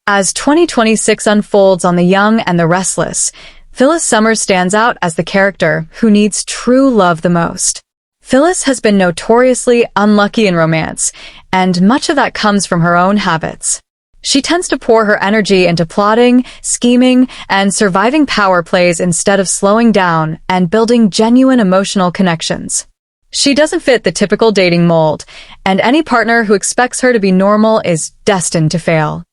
As 2026 unfolds on The Young and the Restless, Phyllis Summers stands out as the character who needs true love the most. Phyllis has been notoriously unlucky in romance, and much of that comes from her own habits. She tends to pour her energy into plotting, scheming, and surviving power plays instead of slowing down and building genuine emotional connections. She doesn't fit the typical dating mold, and any partner who expects her to be normal is destined to fail.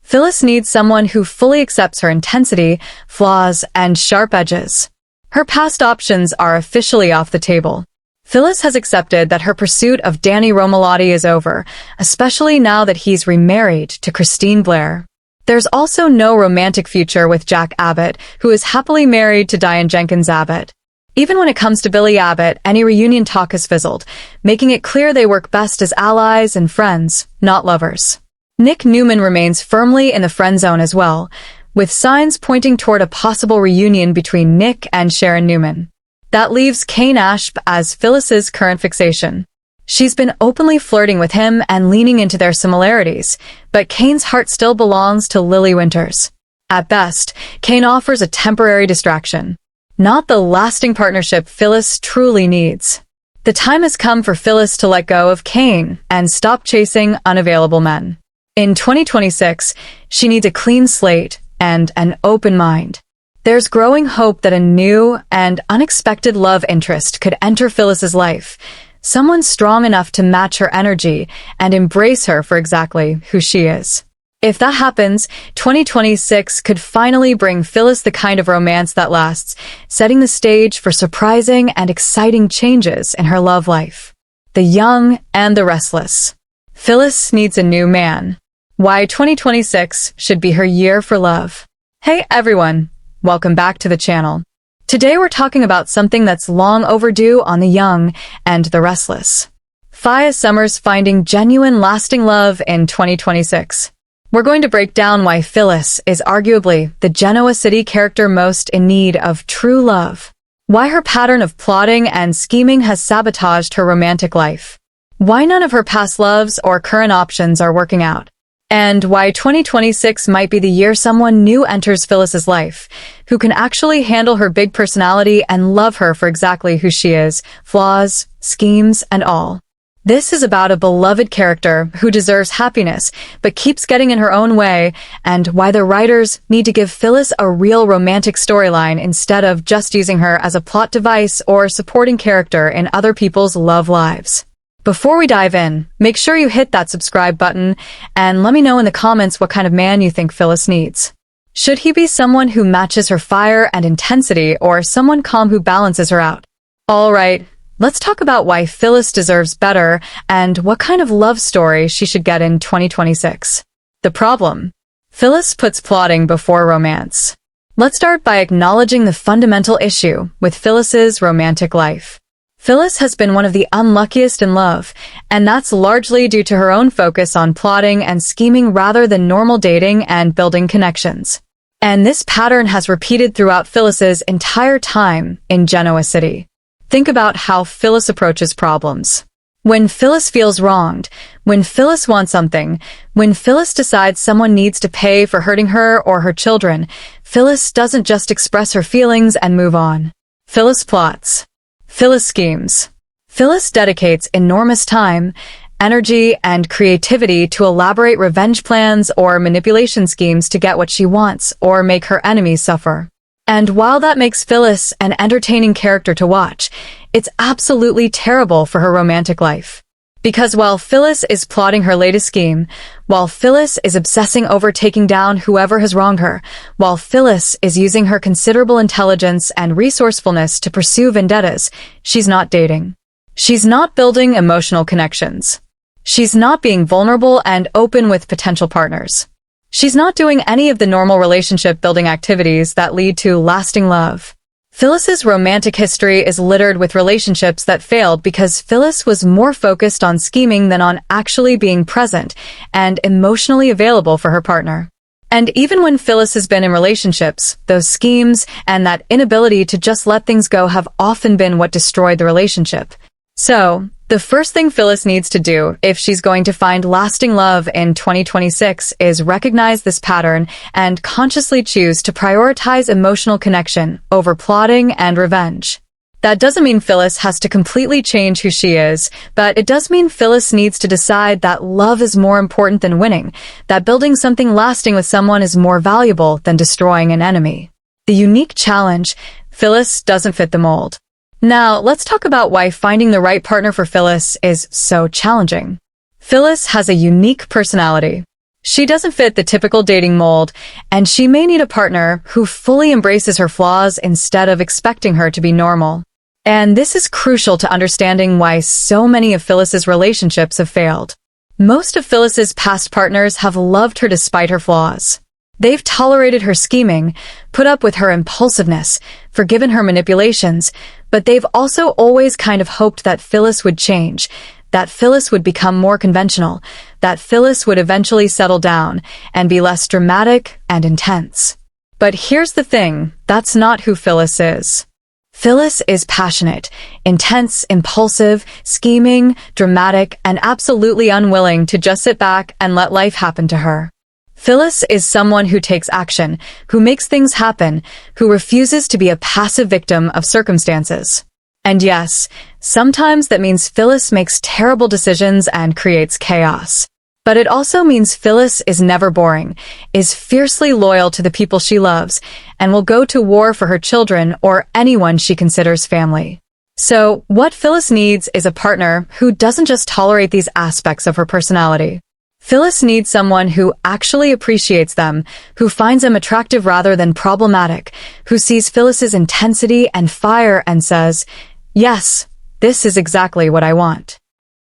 Phyllis needs someone who fully accepts her intensity, flaws, and sharp edges. Her past options are officially off the table. Phyllis has accepted that her pursuit of Danny Romalotti is over, especially now that he's remarried to Christine Blair. There's also no romantic future with Jack Abbott, who is happily married to Diane Jenkins Abbott. Even when it comes to Billy Abbott, any reunion talk has fizzled, making it clear they work best as allies and friends, not lovers. Nick Newman remains firmly in the friend zone as well, with signs pointing toward a possible reunion between Nick and Sharon Newman. That leaves Kane Ashb as Phyllis's current fixation. She's been openly flirting with him and leaning into their similarities, but Kane's heart still belongs to Lily Winters. At best, Kane offers a temporary distraction, not the lasting partnership Phyllis truly needs. The time has come for Phyllis to let go of Kane and stop chasing unavailable men. In 2026, she needs a clean slate and an open mind. There's growing hope that a new and unexpected love interest could enter Phyllis's life, someone strong enough to match her energy and embrace her for exactly who she is. If that happens, 2026 could finally bring Phyllis the kind of romance that lasts, setting the stage for surprising and exciting changes in her love life. The Young and the Restless. Phyllis needs a new man. Why 2026 should be her year for love. Hey everyone! Welcome back to the channel. Today we're talking about something that's long overdue on The Young and the Restless. Phyllis Summers finding genuine lasting love in 2026. We're going to break down why Phyllis is arguably the Genoa City character most in need of true love. Why her pattern of plotting and scheming has sabotaged her romantic life. Why none of her past loves or current options are working out. And why 2026 might be the year someone new enters Phyllis's life, who can actually handle her big personality and love her for exactly who she is, flaws, schemes, and all. This is about a beloved character who deserves happiness, but keeps getting in her own way, and why the writers need to give Phyllis a real romantic storyline instead of just using her as a plot device or supporting character in other people's love lives. Before we dive in, make sure you hit that subscribe button and let me know in the comments what kind of man you think Phyllis needs. Should he be someone who matches her fire and intensity or someone calm who balances her out? Alright, let's talk about why Phyllis deserves better and what kind of love story she should get in 2026. The problem. Phyllis puts plotting before romance. Let's start by acknowledging the fundamental issue with Phyllis's romantic life. Phyllis has been one of the unluckiest in love, and that's largely due to her own focus on plotting and scheming rather than normal dating and building connections. And this pattern has repeated throughout Phyllis's entire time in Genoa City. Think about how Phyllis approaches problems. When Phyllis feels wronged, when Phyllis wants something, when Phyllis decides someone needs to pay for hurting her or her children, Phyllis doesn't just express her feelings and move on. Phyllis plots. Phyllis schemes. Phyllis dedicates enormous time, energy, and creativity to elaborate revenge plans or manipulation schemes to get what she wants or make her enemies suffer. And while that makes Phyllis an entertaining character to watch, it's absolutely terrible for her romantic life. Because while Phyllis is plotting her latest scheme, while Phyllis is obsessing over taking down whoever has wronged her, while Phyllis is using her considerable intelligence and resourcefulness to pursue vendettas, she's not dating. She's not building emotional connections. She's not being vulnerable and open with potential partners. She's not doing any of the normal relationship-building activities that lead to lasting love. Phyllis's romantic history is littered with relationships that failed because Phyllis was more focused on scheming than on actually being present and emotionally available for her partner. And even when Phyllis has been in relationships, those schemes and that inability to just let things go have often been what destroyed the relationship. So, The first thing Phyllis needs to do if she's going to find lasting love in 2026 is recognize this pattern and consciously choose to prioritize emotional connection over plotting and revenge. That doesn't mean Phyllis has to completely change who she is, but it does mean Phyllis needs to decide that love is more important than winning, that building something lasting with someone is more valuable than destroying an enemy. The unique challenge: Phyllis doesn't fit the mold. Now, let's talk about why finding the right partner for Phyllis is so challenging. Phyllis has a unique personality. She doesn't fit the typical dating mold, and she may need a partner who fully embraces her flaws instead of expecting her to be normal. And this is crucial to understanding why so many of Phyllis's relationships have failed. Most of Phyllis's past partners have loved her despite her flaws. They've tolerated her scheming, put up with her impulsiveness, forgiven her manipulations, but they've also always kind of hoped that Phyllis would change, that Phyllis would become more conventional, that Phyllis would eventually settle down and be less dramatic and intense. But here's the thing, that's not who Phyllis is. Phyllis is passionate, intense, impulsive, scheming, dramatic, and absolutely unwilling to just sit back and let life happen to her. Phyllis is someone who takes action, who makes things happen, who refuses to be a passive victim of circumstances. And yes, sometimes that means Phyllis makes terrible decisions and creates chaos. But it also means Phyllis is never boring, is fiercely loyal to the people she loves, and will go to war for her children or anyone she considers family. So, what Phyllis needs is a partner who doesn't just tolerate these aspects of her personality. Phyllis needs someone who actually appreciates them, who finds them attractive rather than problematic, who sees Phyllis's intensity and fire and says, "Yes, this is exactly what I want."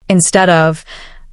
Instead of,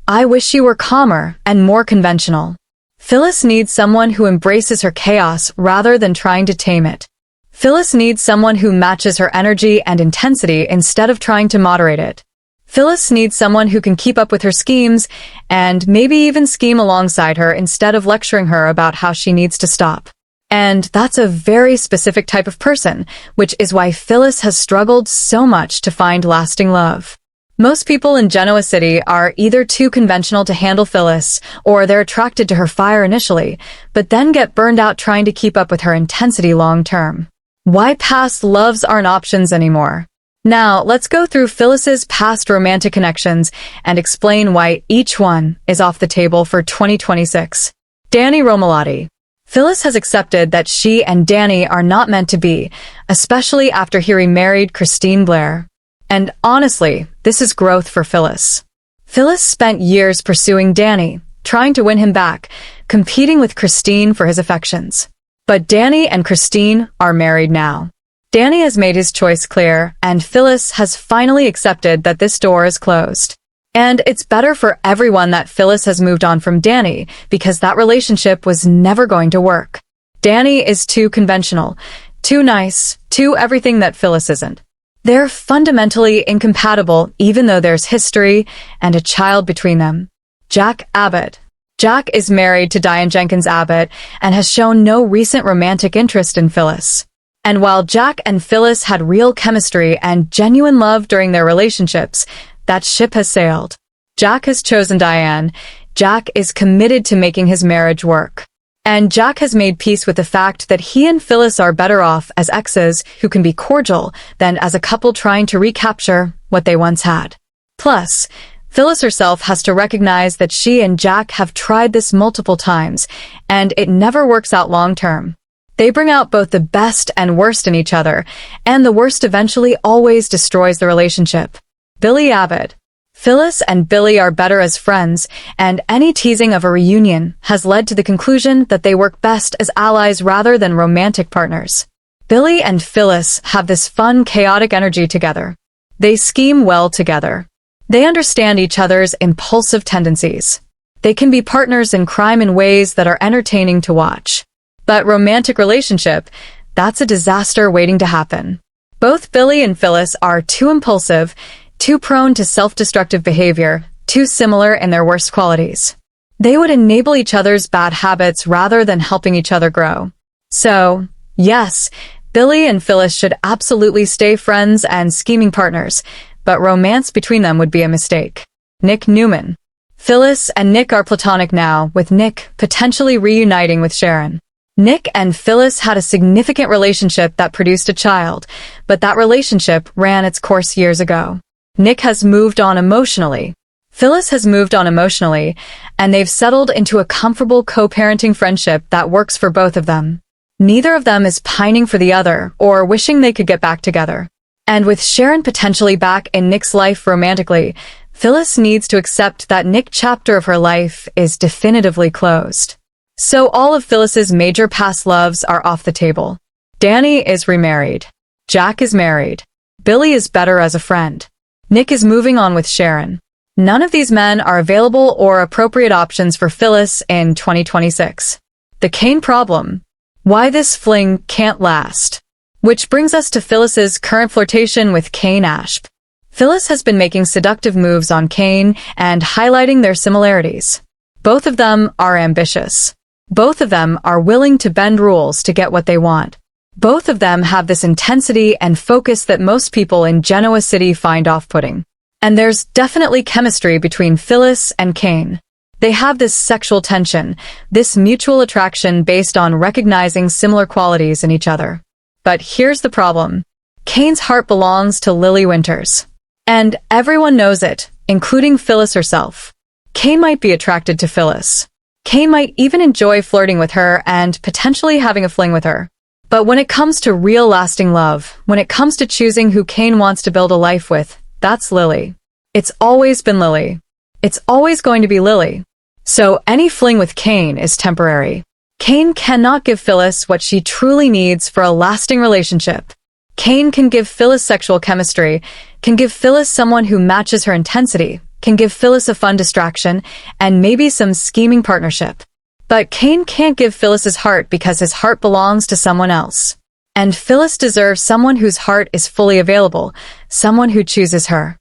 "I wish you were calmer and more conventional." Phyllis needs someone who embraces her chaos rather than trying to tame it. Phyllis needs someone who matches her energy and intensity instead of trying to moderate it. Phyllis needs someone who can keep up with her schemes and maybe even scheme alongside her instead of lecturing her about how she needs to stop. And that's a very specific type of person, which is why Phyllis has struggled so much to find lasting love. Most people in Genoa City are either too conventional to handle Phyllis, or they're attracted to her fire initially, but then get burned out trying to keep up with her intensity long term. Why past loves aren't options anymore? Now, let's go through Phyllis's past romantic connections and explain why each one is off the table for 2026. Danny Romalotti. Phyllis has accepted that she and Danny are not meant to be, especially after he remarried Christine Blair. And honestly, this is growth for Phyllis. Phyllis spent years pursuing Danny, trying to win him back, competing with Christine for his affections. But Danny and Christine are married now. Danny has made his choice clear, and Phyllis has finally accepted that this door is closed. And it's better for everyone that Phyllis has moved on from Danny, because that relationship was never going to work. Danny is too conventional, too nice, too everything that Phyllis isn't. They're fundamentally incompatible, even though there's history and a child between them. Jack Abbott. Jack is married to Diane Jenkins Abbott and has shown no recent romantic interest in Phyllis. And while Jack and Phyllis had real chemistry and genuine love during their relationships, that ship has sailed. Jack has chosen Diane. Jack is committed to making his marriage work. And Jack has made peace with the fact that he and Phyllis are better off as exes who can be cordial than as a couple trying to recapture what they once had. Plus, Phyllis herself has to recognize that she and Jack have tried this multiple times, and it never works out long term. They bring out both the best and worst in each other, and the worst eventually always destroys the relationship. Billy Abbott. Phyllis and Billy are better as friends, and any teasing of a reunion has led to the conclusion that they work best as allies rather than romantic partners. Billy and Phyllis have this fun, chaotic energy together. They scheme well together. They understand each other's impulsive tendencies. They can be partners in crime in ways that are entertaining to watch. But romantic relationship, that's a disaster waiting to happen. Both Billy and Phyllis are too impulsive, too prone to self-destructive behavior, too similar in their worst qualities. They would enable each other's bad habits rather than helping each other grow. So, yes, Billy and Phyllis should absolutely stay friends and scheming partners, but romance between them would be a mistake. Nick Newman. Phyllis and Nick are platonic now, with Nick potentially reuniting with Sharon. Nick and Phyllis had a significant relationship that produced a child, but that relationship ran its course years ago. Nick has moved on emotionally. Phyllis has moved on emotionally, and they've settled into a comfortable co-parenting friendship that works for both of them. Neither of them is pining for the other or wishing they could get back together. And with Sharon potentially back in Nick's life romantically, Phyllis needs to accept that Nick chapter of her life is definitively closed. So all of Phyllis's major past loves are off the table. Danny is remarried. Jack is married. Billy is better as a friend. Nick is moving on with Sharon. None of these men are available or appropriate options for Phyllis in 2026. The Kane problem. Why this fling can't last. Which brings us to Phyllis's current flirtation with Kane Ashp. Phyllis has been making seductive moves on Kane and highlighting their similarities. Both of them are ambitious. Both of them are willing to bend rules to get what they want. Both of them have this intensity and focus that most people in Genoa City find off-putting. And there's definitely chemistry between Phyllis and Kane. They have this sexual tension, this mutual attraction based on recognizing similar qualities in each other. But here's the problem. Kane's heart belongs to Lily Winters. And everyone knows it, including Phyllis herself. Kane might be attracted to Phyllis. Kane might even enjoy flirting with her and potentially having a fling with her. But when it comes to real lasting love, when it comes to choosing who Kane wants to build a life with, that's Lily. It's always been Lily. It's always going to be Lily. So any fling with Kane is temporary. Kane cannot give Phyllis what she truly needs for a lasting relationship. Kane can give Phyllis sexual chemistry, can give Phyllis someone who matches her intensity, can give Phyllis a fun distraction, and maybe some scheming partnership. But Kane can't give Phyllis's heart because his heart belongs to someone else. And Phyllis deserves someone whose heart is fully available, someone who chooses her.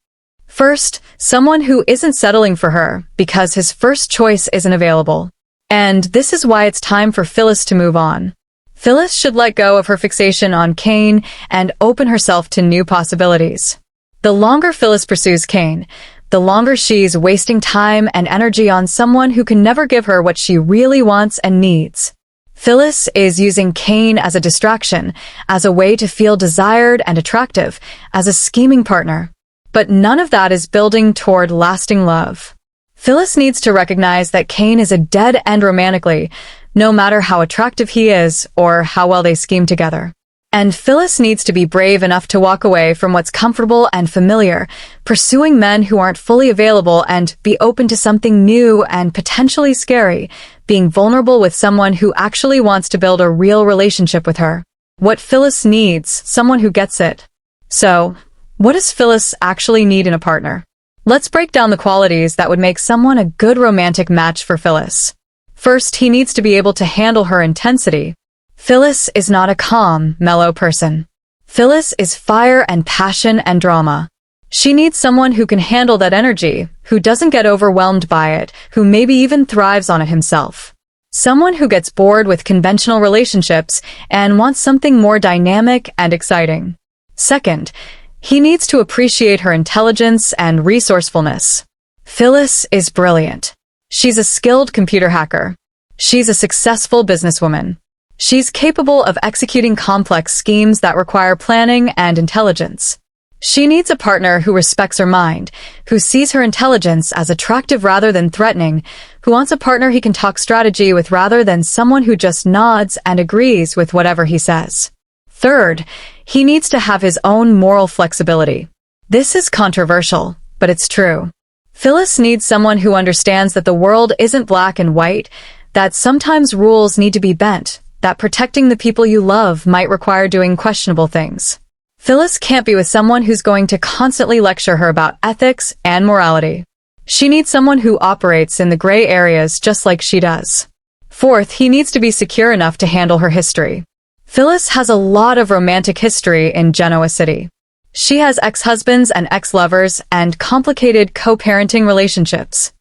First, someone who isn't settling for her because his first choice isn't available. And this is why it's time for Phyllis to move on. Phyllis should let go of her fixation on Kane and open herself to new possibilities. The longer Phyllis pursues Kane, the longer she's wasting time and energy on someone who can never give her what she really wants and needs. Phyllis is using Kane as a distraction, as a way to feel desired and attractive, as a scheming partner. But none of that is building toward lasting love. Phyllis needs to recognize that Kane is a dead end romantically, no matter how attractive he is or how well they scheme together. And Phyllis needs to be brave enough to walk away from what's comfortable and familiar, pursuing men who aren't fully available, and be open to something new and potentially scary, being vulnerable with someone who actually wants to build a real relationship with her. What Phyllis needs, someone who gets it. So, what does Phyllis actually need in a partner? Let's break down the qualities that would make someone a good romantic match for Phyllis. First, he needs to be able to handle her intensity. Phyllis is not a calm, mellow person. Phyllis is fire and passion and drama. She needs someone who can handle that energy, who doesn't get overwhelmed by it, who maybe even thrives on it himself. Someone who gets bored with conventional relationships and wants something more dynamic and exciting. Second, he needs to appreciate her intelligence and resourcefulness. Phyllis is brilliant. She's a skilled computer hacker. She's a successful businesswoman. She's capable of executing complex schemes that require planning and intelligence. She needs a partner who respects her mind, who sees her intelligence as attractive rather than threatening, who wants a partner he can talk strategy with rather than someone who just nods and agrees with whatever he says. Third, he needs to have his own moral flexibility. This is controversial, but it's true. Phyllis needs someone who understands that the world isn't black and white, that sometimes rules need to be bent, that protecting the people you love might require doing questionable things. Phyllis can't be with someone who's going to constantly lecture her about ethics and morality. She needs someone who operates in the gray areas just like she does. Fourth, he needs to be secure enough to handle her history. Phyllis has a lot of romantic history in Genoa City. She has ex-husbands and ex-lovers and complicated co-parenting relationships.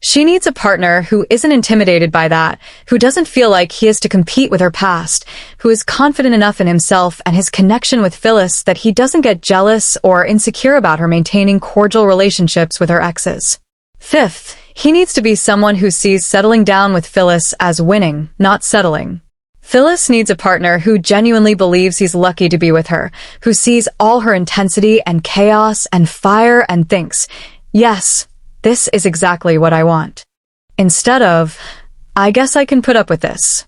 She needs a partner who isn't intimidated by that, who doesn't feel like he has to compete with her past, who is confident enough in himself and his connection with Phyllis that he doesn't get jealous or insecure about her maintaining cordial relationships with her exes. Fifth, he needs to be someone who sees settling down with Phyllis as winning, not settling. Phyllis needs a partner who genuinely believes he's lucky to be with her, who sees all her intensity and chaos and fire and thinks, yes, this is exactly what I want. Instead of, I guess I can put up with this.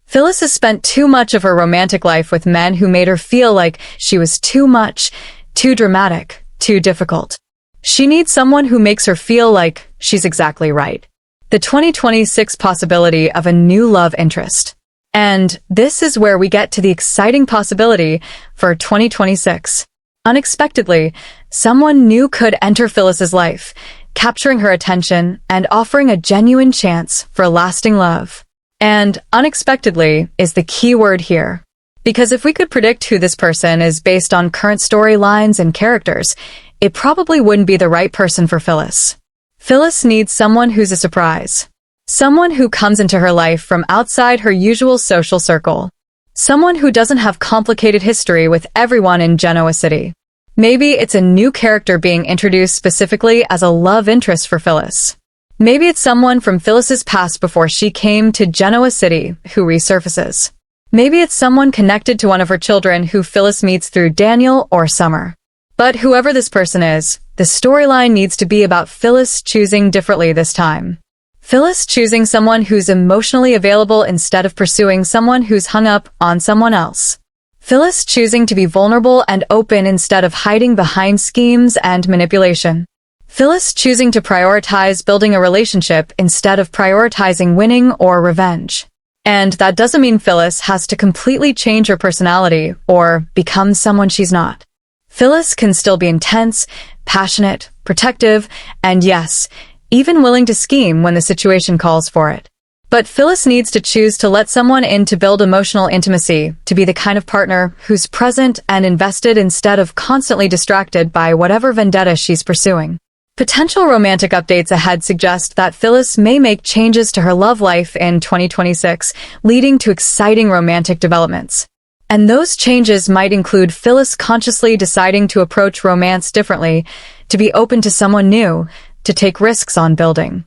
Phyllis has spent too much of her romantic life with men who made her feel like she was too much, too dramatic, too difficult. She needs someone who makes her feel like she's exactly right. The 2026 possibility of a new love interest. And this is where we get to the exciting possibility for 2026. Unexpectedly, someone new could enter Phyllis's life, capturing her attention and offering a genuine chance for lasting love. And unexpectedly is the key word here. Because if we could predict who this person is based on current storylines and characters, it probably wouldn't be the right person for Phyllis. Phyllis needs someone who's a surprise. Someone who comes into her life from outside her usual social circle. Someone who doesn't have complicated history with everyone in Genoa City. Maybe it's a new character being introduced specifically as a love interest for Phyllis. Maybe it's someone from Phyllis's past before she came to Genoa City who resurfaces. Maybe it's someone connected to one of her children who Phyllis meets through Daniel or Summer. But whoever this person is, the storyline needs to be about Phyllis choosing differently this time. Phyllis choosing someone who's emotionally available instead of pursuing someone who's hung up on someone else. Phyllis choosing to be vulnerable and open instead of hiding behind schemes and manipulation. Phyllis choosing to prioritize building a relationship instead of prioritizing winning or revenge. And that doesn't mean Phyllis has to completely change her personality or become someone she's not. Phyllis can still be intense, passionate, protective, and yes, even willing to scheme when the situation calls for it. But Phyllis needs to choose to let someone in to build emotional intimacy, to be the kind of partner who's present and invested instead of constantly distracted by whatever vendetta she's pursuing. Potential romantic updates ahead suggest that Phyllis may make changes to her love life in 2026, leading to exciting romantic developments. And those changes might include Phyllis consciously deciding to approach romance differently, to be open to someone new, to take risks on building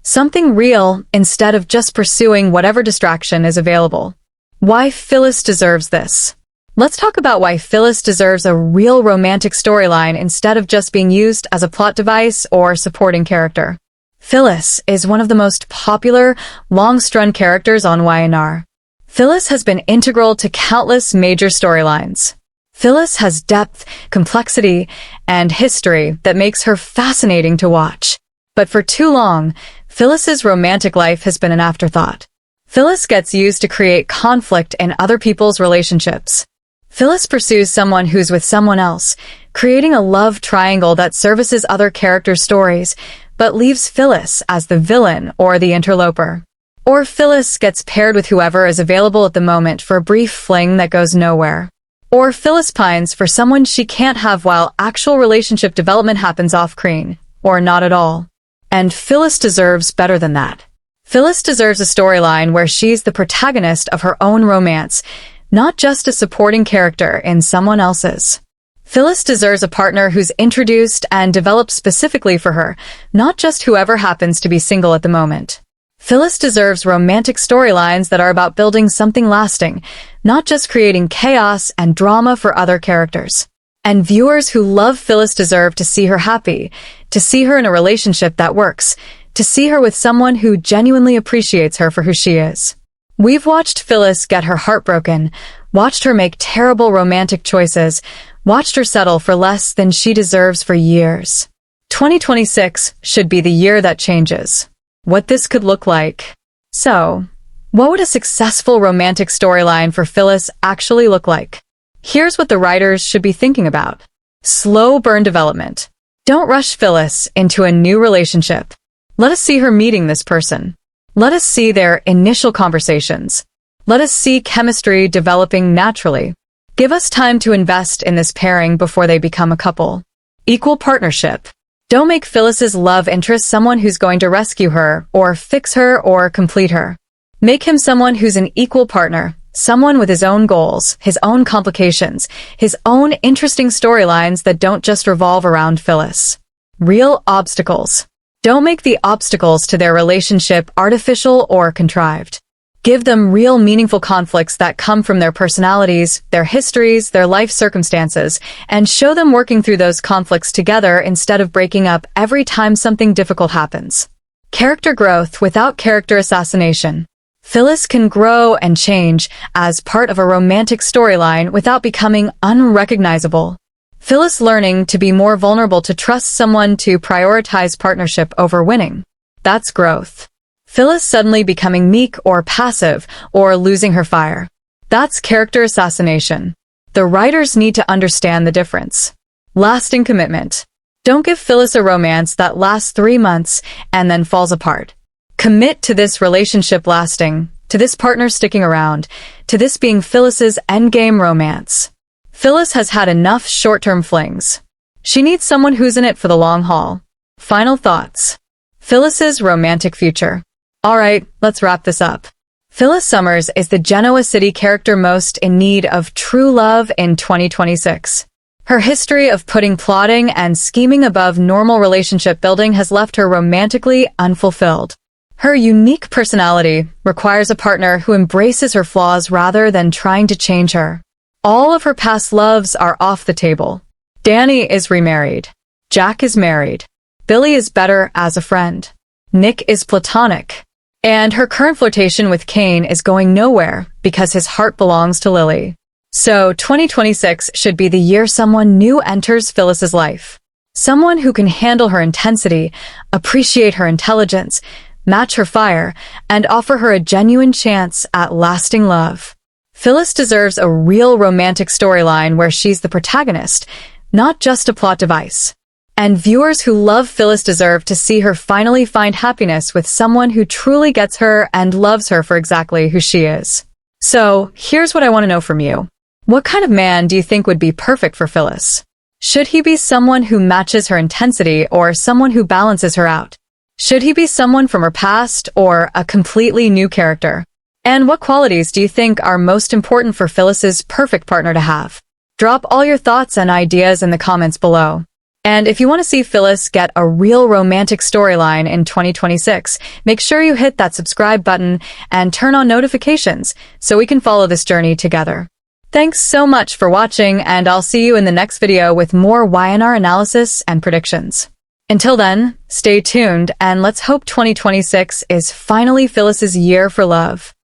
something real instead of just pursuing whatever distraction is available. Why Phyllis deserves this. Let's talk about why Phyllis deserves a real romantic storyline instead of just being used as a plot device or supporting character. Phyllis is one of the most popular, long-strung characters on YNR. Phyllis has been integral to countless major storylines. Phyllis has depth, complexity, and history that makes her fascinating to watch. But for too long, Phyllis's romantic life has been an afterthought. Phyllis gets used to create conflict in other people's relationships. Phyllis pursues someone who's with someone else, creating a love triangle that services other characters' stories, but leaves Phyllis as the villain or the interloper. Or Phyllis gets paired with whoever is available at the moment for a brief fling that goes nowhere. Or Phyllis pines for someone she can't have while actual relationship development happens off-screen, or not at all. And Phyllis deserves better than that. Phyllis deserves a storyline where she's the protagonist of her own romance, not just a supporting character in someone else's. Phyllis deserves a partner who's introduced and developed specifically for her, not just whoever happens to be single at the moment. Phyllis deserves romantic storylines that are about building something lasting, not just creating chaos and drama for other characters. And viewers who love Phyllis deserve to see her happy, to see her in a relationship that works, to see her with someone who genuinely appreciates her for who she is. We've watched Phyllis get her heart broken, watched her make terrible romantic choices, watched her settle for less than she deserves for years. 2026 should be the year that changes. What this could look like. So, what would a successful romantic storyline for Phyllis actually look like? Here's what the writers should be thinking about. Slow burn development. Don't rush Phyllis into a new relationship. Let us see her meeting this person. Let us see their initial conversations. Let us see chemistry developing naturally. Give us time to invest in this pairing before they become a couple. Equal partnership. Don't make Phyllis's love interest someone who's going to rescue her, or fix her, or complete her. Make him someone who's an equal partner, someone with his own goals, his own complications, his own interesting storylines that don't just revolve around Phyllis. Real obstacles. Don't make the obstacles to their relationship artificial or contrived. Give them real meaningful conflicts that come from their personalities, their histories, their life circumstances, and show them working through those conflicts together instead of breaking up every time something difficult happens. Character growth without character assassination. Phyllis can grow and change as part of a romantic storyline without becoming unrecognizable. Phyllis learning to be more vulnerable, to trust someone, to prioritize partnership over winning. That's growth. Phyllis suddenly becoming meek or passive or losing her fire. That's character assassination. The writers need to understand the difference. Lasting commitment. Don't give Phyllis a romance that lasts 3 months and then falls apart. Commit to this relationship lasting, to this partner sticking around, to this being Phyllis's endgame romance. Phyllis has had enough short-term flings. She needs someone who's in it for the long haul. Final thoughts. Phyllis's romantic future. Alright, let's wrap this up. Phyllis Summers is the Genoa City character most in need of true love in 2026. Her history of putting plotting and scheming above normal relationship building has left her romantically unfulfilled. Her unique personality requires a partner who embraces her flaws rather than trying to change her. All of her past loves are off the table. Danny is remarried. Jack is married. Billy is better as a friend. Nick is platonic. And her current flirtation with Kane is going nowhere because his heart belongs to Lily. So 2026 should be the year someone new enters Phyllis's life. Someone who can handle her intensity, appreciate her intelligence, match her fire, and offer her a genuine chance at lasting love. Phyllis deserves a real romantic storyline where she's the protagonist, not just a plot device. And viewers who love Phyllis deserve to see her finally find happiness with someone who truly gets her and loves her for exactly who she is. So, here's what I want to know from you. What kind of man do you think would be perfect for Phyllis? Should he be someone who matches her intensity or someone who balances her out? Should he be someone from her past or a completely new character? And what qualities do you think are most important for Phyllis's perfect partner to have? Drop all your thoughts and ideas in the comments below. And if you want to see Phyllis get a real romantic storyline in 2026, make sure you hit that subscribe button and turn on notifications so we can follow this journey together. Thanks so much for watching, and I'll see you in the next video with more YNR analysis and predictions. Until then, stay tuned and let's hope 2026 is finally Phyllis's year for love.